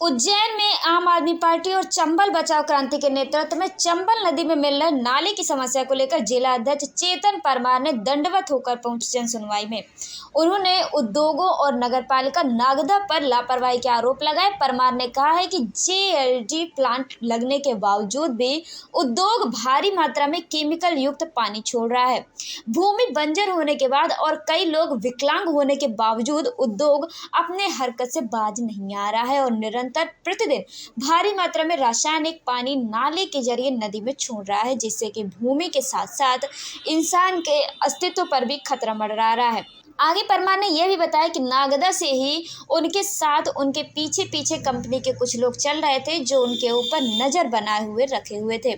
उज्जैन में आम आदमी पार्टी और चंबल बचाओ क्रांति के नेतृत्व में चंबल नदी में मिल रहे नाले की समस्या को लेकर जिला अध्यक्ष चेतन परमार ने दंडवत होकर पहुंचे जन सुनवाई में। उन्होंने उद्योगों और नगरपालिका नागदा पर लापरवाही के आरोप लगाए। परमार ने कहा है कि जेएलडी प्लांट लगने के बावजूद भी उद्योग भारी मात्रा में केमिकल युक्त पानी छोड़ रहा है। भूमि बंजर होने के बाद और कई लोग विकलांग होने के बावजूद उद्योग अपने हरकत से बाज नहीं आ रहा है और निरंतर प्रतिदिन भारी मात्रा में रासायनिक पानी नाले के जरिए नदी में छोड़ रहा है, जिससे कि भूमि के साथ साथ इंसान के अस्तित्व पर भी खतरा मंडरा रहा है। आगे परमार ने यह भी बताया कि नागदा से ही उनके साथ उनके पीछे पीछे कंपनी के कुछ लोग चल रहे थे जो उनके ऊपर नजर बनाए हुए रखे हुए थे।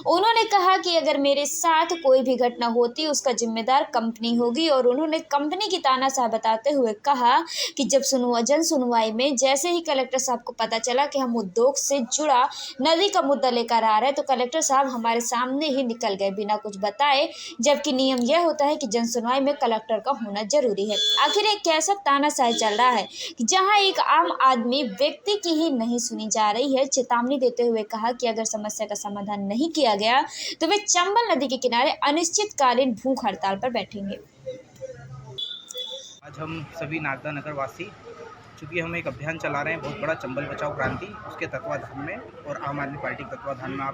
उन्होंने कहा कि अगर मेरे साथ कोई भी घटना होती उसका जिम्मेदार कंपनी होगी और उन्होंने कंपनी की तानाशाह बताते हुए कहा कि जब जन सुनवाई में जैसे ही कलेक्टर साहब को पता चला कि हम उद्योग से जुड़ा नदी का मुद्दा लेकर आ रहे हैं तो कलेक्टर साहब हमारे सामने ही निकल गए बिना कुछ बताए, जबकि नियम यह होता है कि जन सुनवाई में कलेक्टर का होना जरूरी है। आखिर एक कैसा तानाशाही चल रहा है कि जहां एक आम आदमी व्यक्ति की ही नहीं सुनी जा रही है। चेतावनी देते हुए कहा कि अगर समस्या का समाधान नहीं किया गया तो वे चंबल नदी के किनारे अनिश्चितकालीन भूख हड़ताल पर बैठेंगे। आज हम सभी नागदा नगर वासी चूँकि हम एक अभियान चला रहे हैं बहुत बड़ा चंबल बचाओ क्रांति, उसके तत्वाधान में और आम आदमी पार्टी के तत्वाधान में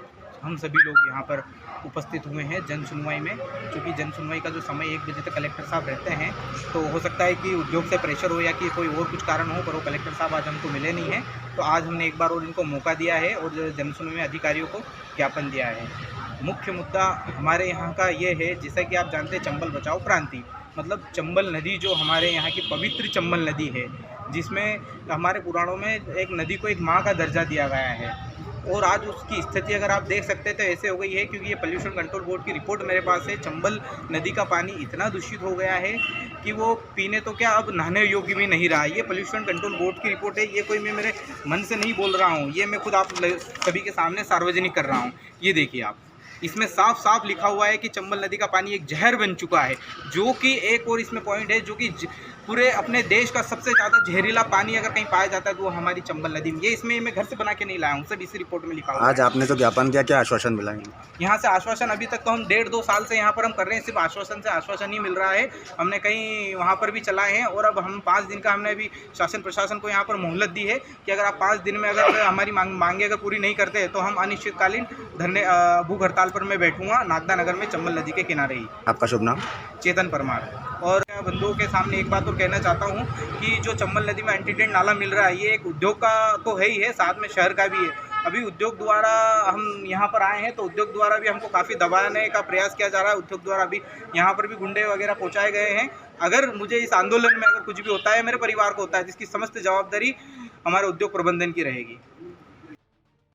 हम सभी लोग यहाँ पर उपस्थित हुए हैं जन सुनवाई में। चूँकि जन सुनवाई का जो समय 1 बजे तक कलेक्टर साहब रहते हैं तो हो सकता है कि उद्योग से प्रेशर हो या कि कोई और कुछ कारण हो, पर वो कलेक्टर साहब आज हमको मिले नहीं हैं। तो आज हमने एक बार और इनको मौका दिया है और जन सुनवाई में अधिकारियों को ज्ञापन दिया है। मुख्य मुद्दा हमारे यहाँ का ये है, जैसा कि आप जानते हैं चंबल बचाओ क्रांति मतलब चंबल नदी जो हमारे यहाँ की पवित्र चंबल नदी है, जिसमें हमारे पुराणों में एक नदी को एक माँ का दर्जा दिया गया है। और आज उसकी स्थिति अगर आप देख सकते हैं तो ऐसे हो गई है, क्योंकि ये पोल्यूशन कंट्रोल बोर्ड की रिपोर्ट मेरे पास है। चंबल नदी का पानी इतना दूषित हो गया है कि वो पीने तो क्या अब नहाने योग्य भी नहीं रहा। ये पोल्यूशन कंट्रोल बोर्ड की रिपोर्ट है, ये कोई मैं मेरे मन से नहीं बोल रहा हूँ, ये मैं खुद आप सभी के सामने सार्वजनिक कर रहा हूँ। ये देखिए आप, इसमें साफ साफ लिखा हुआ है कि चंबल नदी का पानी एक जहर बन चुका है, जो कि एक और इसमें पॉइंट है जो कि पूरे अपने देश का सबसे ज़्यादा जहरीला पानी अगर कहीं पाया जाता है तो वो हमारी चंबल नदी में। ये इसमें मैं घर से बना के नहीं लाया हूँ, सब इसी रिपोर्ट में लिखा हुआ है। आज आपने जो ज्ञापन दिया, क्या आश्वासन मिला? यहाँ से आश्वासन अभी तक तो हम 1.5-2 साल से यहाँ पर हम कर रहे हैं, सिर्फ आश्वासन से आश्वासन ही मिल रहा है। हमने कहीं वहाँ पर भी चलाए हैं और अब हम 5 दिन का हमने अभी शासन प्रशासन को यहाँ पर मोहलत दी है कि अगर आप 5 दिन में अगर हमारी मांगे अगर पूरी नहीं करते तो हम अनिश्चितकालीन भूख हड़ताल पर मैं बैठूंगा नागदा नगर में चंबल नदी के किनारे ही। आपका शुभ नाम? चेतन परमार। और बंधुओं के सामने एक बात और कहना चाहता हूँ कि जो चंबल नदी में एंटीडेंट नाला मिल रहा है ये एक उद्योग का तो है ही है, साथ में शहर का भी है। अभी उद्योग द्वारा हम यहाँ पर आए हैं तो उद्योग द्वारा भी हमको काफ़ी दबाने का प्रयास किया जा रहा है। उद्योग द्वारा भी यहाँ पर भी गुंडे वगैरह पहुँचाए गए हैं। अगर मुझे इस आंदोलन में अगर कुछ भी होता है, मेरे परिवार को होता है, जिसकी समस्त जवाबदारी हमारे उद्योग प्रबंधन की रहेगी।